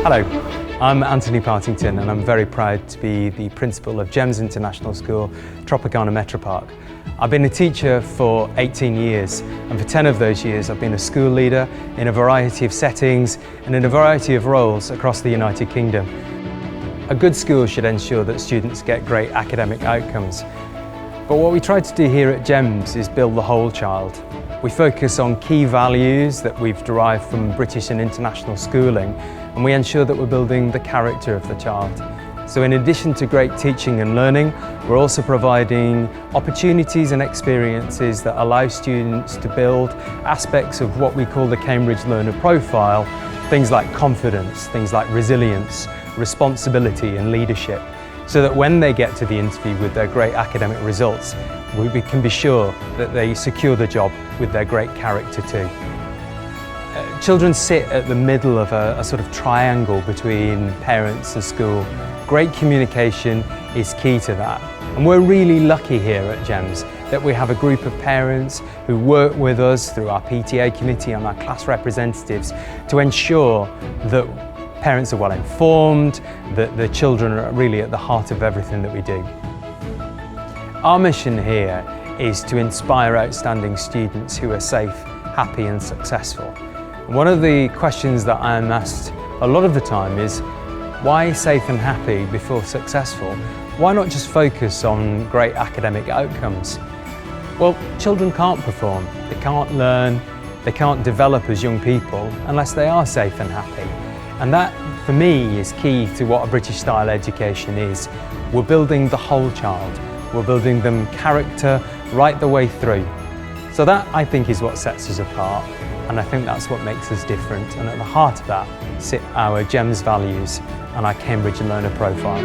Hello, I'm Anthony Partington and I'm very proud to be the principal of GEMS International School, Tropicana Metropark. I've been a teacher for 18 years and for 10 of those years I've been a school leader in a variety of settings and in a variety of roles across the United Kingdom. A good school should ensure that students get great academic outcomes. But what we try to do here at GEMS is build the whole child. We focus on key values that we've derived from British and international schooling, and we ensure that we're building the character of the child. So in addition to great teaching and learning, we're also providing opportunities and experiences that allow students to build aspects of what we call the Cambridge Learner Profile, things like confidence, things like resilience, responsibility and leadership, so that when they get to the interview with their great academic results, we can be sure that they secure the job with their great character too. Children sit at the middle of a sort of triangle between parents and school. Great communication is key to that. And we're really lucky here at GEMS that we have a group of parents who work with us through our PTA committee and our class representatives to ensure that parents are well informed, that the children are really at the heart of everything that we do. Our mission here is to inspire outstanding students who are safe, happy and successful. One of the questions that I'm asked a lot of the time is, why safe and happy before successful? Why not just focus on great academic outcomes? Well, children can't perform, they can't learn, they can't develop as young people unless they are safe and happy. And that, for me, is key to what a British style education is. We're building the whole child. We're building them character right the way through. So that, I think, is what sets us apart. And I think that's what makes us different. And at the heart of that sit our GEMS values and our Cambridge Learner Profile.